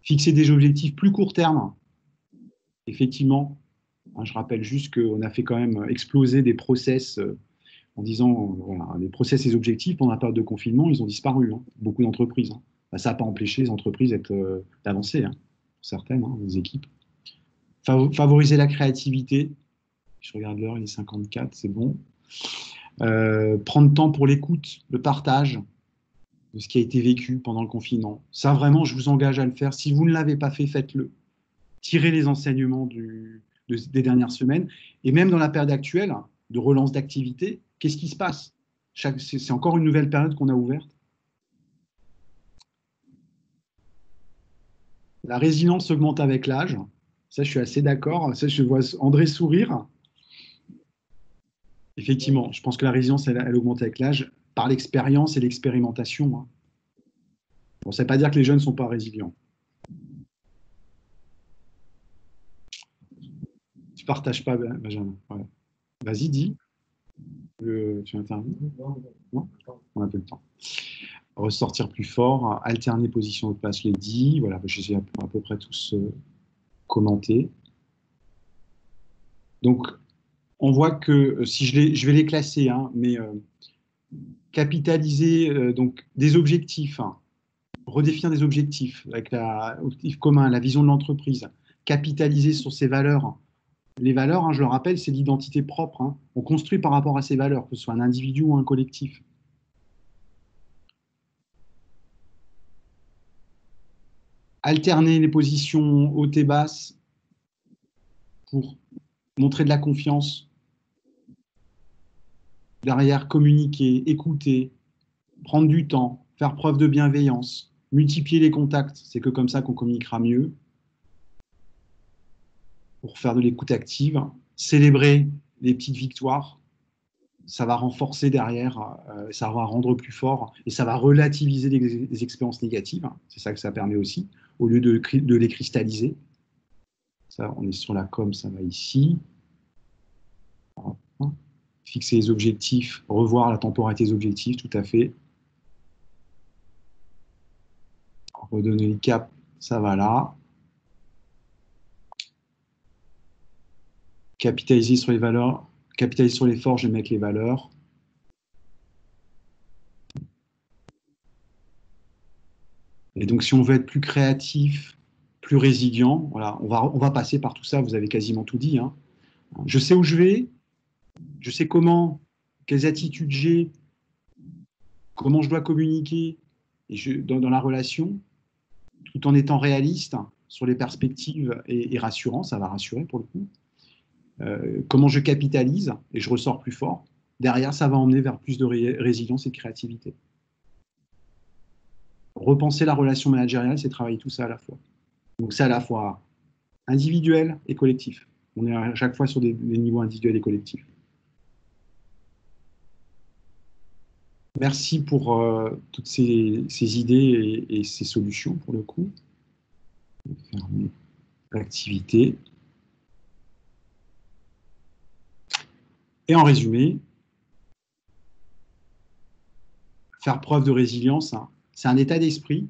Fixer des objectifs plus court terme. Effectivement, hein, je rappelle juste qu'on a fait quand même exploser des process en disant, voilà, les process et les objectifs pendant la période de confinement, ils ont disparu, hein, beaucoup d'entreprises. Hein. Ben, ça n'a pas empêché les entreprises d'avancer, hein, certaines, hein, les équipes. Favoriser la créativité. Je regarde l'heure, il est 54, c'est bon. Prendre temps pour l'écoute, le partage de ce qui a été vécu pendant le confinement. Ça, vraiment, je vous engage à le faire. Si vous ne l'avez pas fait, faites-le. Tirez les enseignements des dernières semaines. Et même dans la période actuelle de relance d'activité, qu'est-ce qui se passe? C'est encore une nouvelle période qu'on a ouverte. La résilience augmente avec l'âge. Ça, je suis assez d'accord. Ça, je vois André sourire. Effectivement, je pense que la résilience, elle augmente avec l'âge par l'expérience et l'expérimentation. Hein. Bon, ça ne veut pas dire que les jeunes ne sont pas résilients. Tu ne partages pas, Benjamin. Ouais. Vas-y, dis. Tu interviens? Non, on a peu de temps. Ressortir plus fort, alterner position de place, je l'ai dit. Voilà, j'ai à peu près tous commenté. Donc, on voit que, si je vais les classer, hein, mais capitaliser donc, des objectifs, hein, redéfinir des objectifs avec l'objectif commun, la vision de l'entreprise, capitaliser sur ses valeurs. Les valeurs, hein, je le rappelle, c'est l'identité propre. Hein. On construit par rapport à ses valeurs, que ce soit un individu ou un collectif. Alterner les positions hautes et basses pour montrer de la confiance. Derrière, communiquer, écouter, prendre du temps, faire preuve de bienveillance, multiplier les contacts, c'est que comme ça qu'on communiquera mieux. Pour faire de l'écoute active, célébrer les petites victoires, ça va renforcer derrière, ça va rendre plus fort et ça va relativiser les expériences négatives, c'est ça que ça permet aussi, au lieu de les cristalliser. Ça, on est sur la com, ça va ici. Fixer les objectifs, revoir la temporalité des objectifs, tout à fait. Redonner le cap, ça va là. Capitaliser sur les valeurs, capitaliser sur les forces, je vais mettre les valeurs. Et donc, si on veut être plus créatif, plus résilient, voilà, on va passer par tout ça, vous avez quasiment tout dit. Hein. Je sais où je vais, je sais comment, quelles attitudes j'ai, comment je dois communiquer dans la relation, tout en étant réaliste sur les perspectives et rassurant, ça va rassurer pour le coup. Comment je capitalise et je ressors plus fort. Derrière, ça va emmener vers plus de résilience et de créativité. Repenser la relation managériale, c'est travailler tout ça à la fois. Donc, c'est à la fois individuel et collectif. On est à chaque fois sur des niveaux individuels et collectifs. Merci pour toutes ces idées et ces solutions, pour le coup. Fermer l'activité. Et en résumé, faire preuve de résilience, hein, c'est un état d'esprit.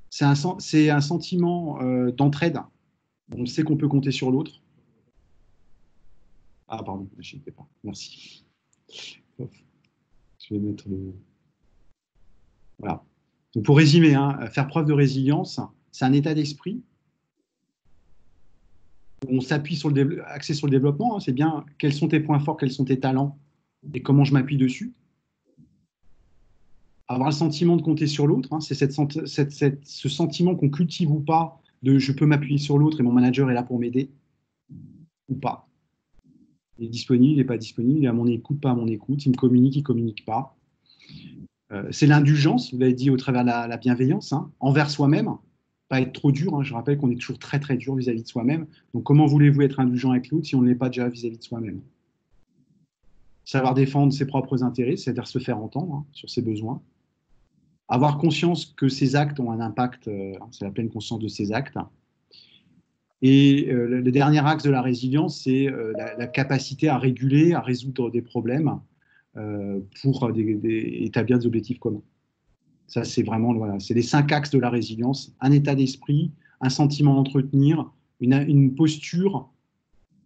C'est un sentiment d'entraide. On sait qu'on peut compter sur l'autre. Ah, pardon, je n'y étais pas. Merci. Je vais mettre le... Voilà. Donc, pour résumer, hein, faire preuve de résilience, c'est un état d'esprit. On s'appuie axé sur le développement. Hein, c'est bien quels sont tes points forts, quels sont tes talents et comment je m'appuie dessus. Avoir le sentiment de compter sur l'autre, hein, c'est ce sentiment qu'on cultive ou pas de je peux m'appuyer sur l'autre et mon manager est là pour m'aider ou pas. Il est disponible, il n'est pas disponible, il est à mon écoute, pas à mon écoute, il me communique, il ne communique pas. C'est l'indulgence, vous l'avez dit, au travers de la bienveillance, hein, envers soi-même, pas être trop dur, hein, je rappelle qu'on est toujours très très dur vis-à-vis de soi-même. Donc comment voulez-vous être indulgent avec l'autre si on ne l'est pas déjà vis-à-vis de soi-même? Savoir défendre ses propres intérêts, c'est-à-dire se faire entendre, hein, sur ses besoins. Avoir conscience que ses actes ont un impact, c'est la pleine conscience de ses actes. Et le dernier axe de la résilience, c'est la capacité à réguler, à résoudre des problèmes pour établir des objectifs communs. Ça, c'est vraiment, voilà, c'est les 5 axes de la résilience. Un état d'esprit, un sentiment à entretenir, une posture,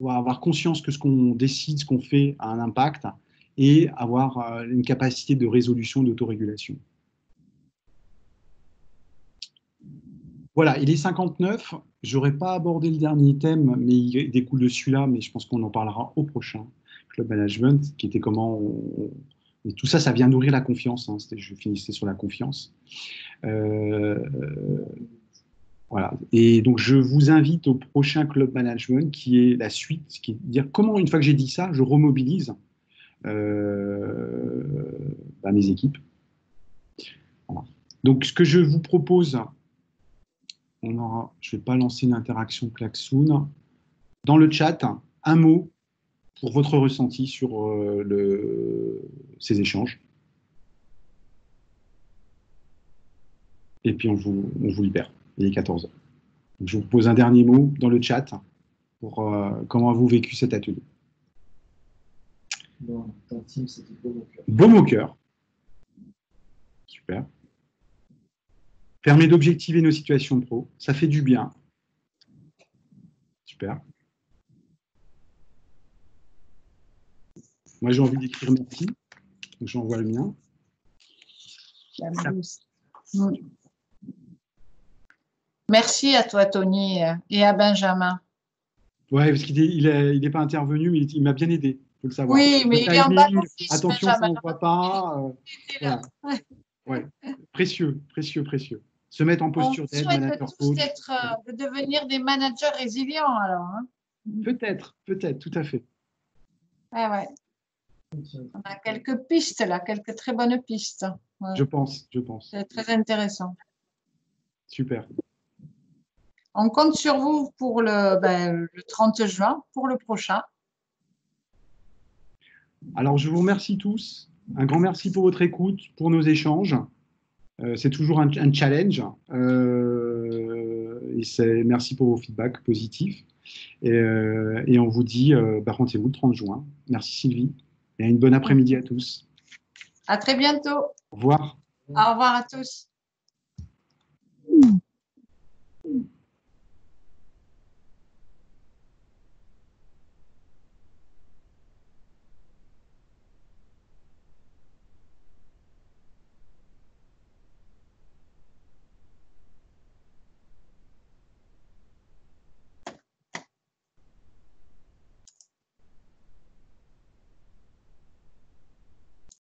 avoir conscience que ce qu'on décide, ce qu'on fait a un impact, et avoir une capacité de résolution, d'autorégulation. Voilà, il est 59. Je n'aurais pas abordé le dernier thème, mais il découle de celui-là, mais je pense qu'on en parlera au prochain. Club Management, qui était comment et tout ça, ça vient nourrir la confiance. Hein. Je finissais sur la confiance. Voilà. Et donc, je vous invite au prochain Club Management, qui est la suite, qui est dire comment, une fois que j'ai dit ça, je remobilise mes équipes. Voilà. Donc, ce que je vous propose, je ne vais pas lancer une interaction klaxoon. Dans le chat, un mot pour votre ressenti sur ces échanges. Et puis, on vous libère. Il est 14h. Donc, je vous pose un dernier mot dans le chat pour comment avez-vous vécu cet atelier. Dans Teams, c'était baume au cœur. Baume au cœur. Super. Permet d'objectiver nos situations pro. Ça fait du bien. Super. Moi, j'ai envie d'écrire merci. Donc, j'envoie le mien. Merci à toi, Tony, et à Benjamin. Oui, parce qu'il n'est pas intervenu, mais il m'a bien aidé, il faut le savoir. Oui, mais il est en bas d'office, attention, Benjamin. ça ne voit pas. Voilà. Ouais. Précieux, précieux, précieux. Se mettre en posture d'aide, manager coach. De devenir des managers résilients, alors. Hein. Peut-être, tout à fait. Ah ouais. On a quelques pistes là, quelques très bonnes pistes. Ouais. Je pense. C'est très intéressant. Super. On compte sur vous pour le 30 juin, pour le prochain. Alors, je vous remercie tous. Un grand merci pour votre écoute, pour nos échanges. C'est toujours un challenge. Merci pour vos feedbacks positifs. Et on vous dit rendez-vous le 30 juin. Merci Sylvie. Et une bonne après-midi à tous. À très bientôt. Au revoir. Au revoir à tous.